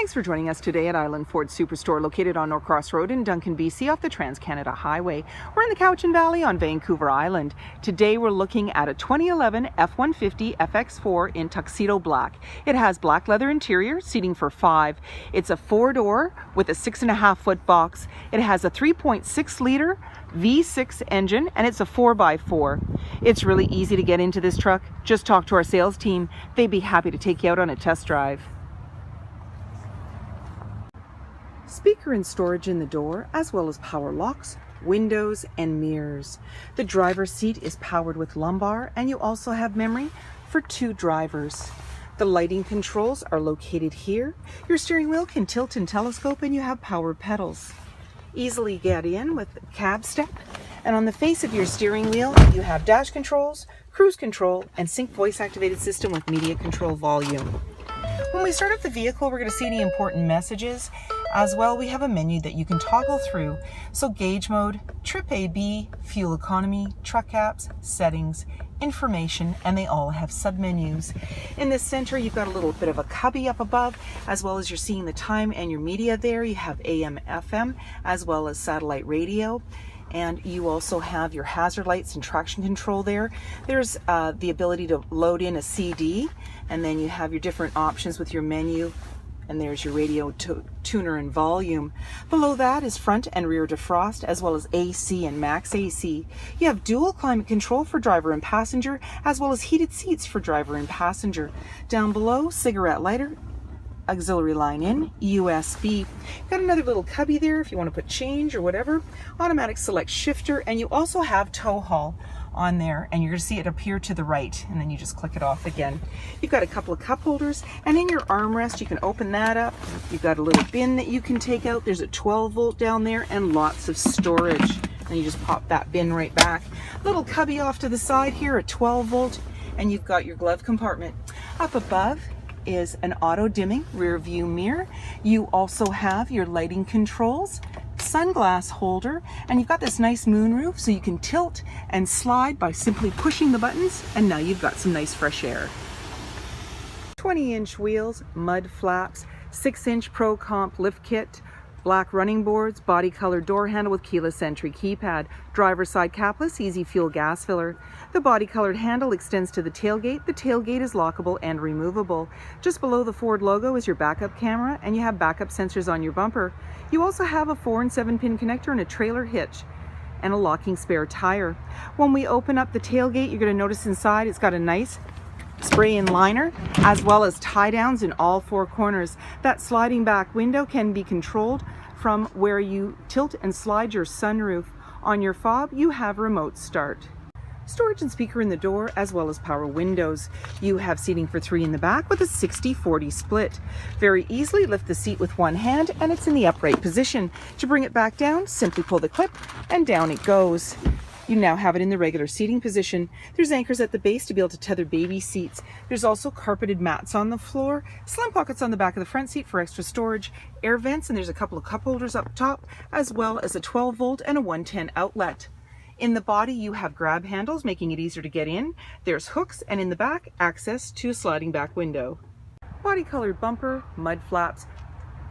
Thanks for joining us today at Island Ford Superstore, located on Norcross Road in Duncan, BC, off the Trans-Canada Highway. We're in the Cowichan Valley on Vancouver Island. Today we're looking at a 2011 F-150 FX4 in tuxedo black. It has black leather interior, seating for 5. It's a 4-door with a 6.5-foot box. It has a 3.6-liter V6 engine, and it's a 4x4. It's really easy to get into this truck. Just talk to our sales team. They'd be happy to take you out on a test drive. Speaker and storage in the door, as well as power locks, windows, and mirrors. The driver's seat is powered with lumbar, and you also have memory for 2 drivers. The lighting controls are located here. Your steering wheel can tilt and telescope, and you have power pedals. Easily get in with the cab step, and on the face of your steering wheel you have dash controls, cruise control, and sync voice activated system with media control volume. When we start up the vehicle, we're going to see any important messages. As well, we have a menu that you can toggle through. So gauge mode, trip A/B, fuel economy, truck apps, settings, information, and they all have submenus. In the center, you've got a little bit of a cubby up above, as well as you're seeing the time and your media there. You have AM, FM, as well as satellite radio. And you also have your hazard lights and traction control there. There's the ability to load in a CD, and then you have your different options with your menu. And there's your radio tuner and volume. Below that is front and rear defrost, as well as AC and max AC. You have dual climate control for driver and passenger, as well as heated seats for driver and passenger. Down below, cigarette lighter, auxiliary line in, USB. Got another little cubby there if you want to put change or whatever. Automatic select shifter, and you also have tow haul on there, and you're going to see it appear to the right, and then you just click it off again. You've got a couple of cup holders, and in your armrest you can open that up. You've got a little bin that you can take out. There's a 12-volt down there and lots of storage, and you just pop that bin right back. Little cubby off to the side here, a 12-volt, and you've got your glove compartment. Up above is an auto dimming rear view mirror. You also have your lighting controls, sunglass holder, and you've got this nice moonroof, so you can tilt and slide by simply pushing the buttons, and now you've got some nice fresh air. 20-inch wheels, mud flaps, 6-inch Pro Comp lift kit, black running boards, body colored door handle with keyless entry keypad, driver's side capless, easy fuel gas filler. The body colored handle extends to the tailgate. The tailgate is lockable and removable. Just below the Ford logo is your backup camera, and you have backup sensors on your bumper. You also have a 4- and 7-pin connector and a trailer hitch and a locking spare tire. When we open up the tailgate, you're going to notice inside it's got a nice spray-in liner, as well as tie downs in all 4 corners. That sliding back window can be controlled from where you tilt and slide your sunroof. On your fob, you have remote start. Storage and speaker in the door, as well as power windows. You have seating for 3 in the back with a 60-40 split. Very easily lift the seat with one hand, and it's in the upright position. To bring it back down, simply pull the clip and down it goes. You now have it in the regular seating position. There's anchors at the base to be able to tether baby seats. There's also carpeted mats on the floor, slim pockets on the back of the front seat for extra storage, air vents, and there's a couple of cup holders up top, as well as a 12-volt and a 110 outlet. In the body, you have grab handles, making it easier to get in. There's hooks, and in the back, access to a sliding back window. Body colored bumper, mud flaps,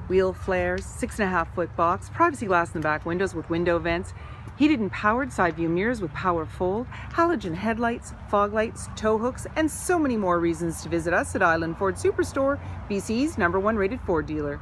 wheel flares, 6.5-foot box, privacy glass in the back windows with window vents, heated and powered side view mirrors with power fold, halogen headlights, fog lights, tow hooks, and so many more reasons to visit us at Island Ford Superstore, BC's #1 rated Ford dealer.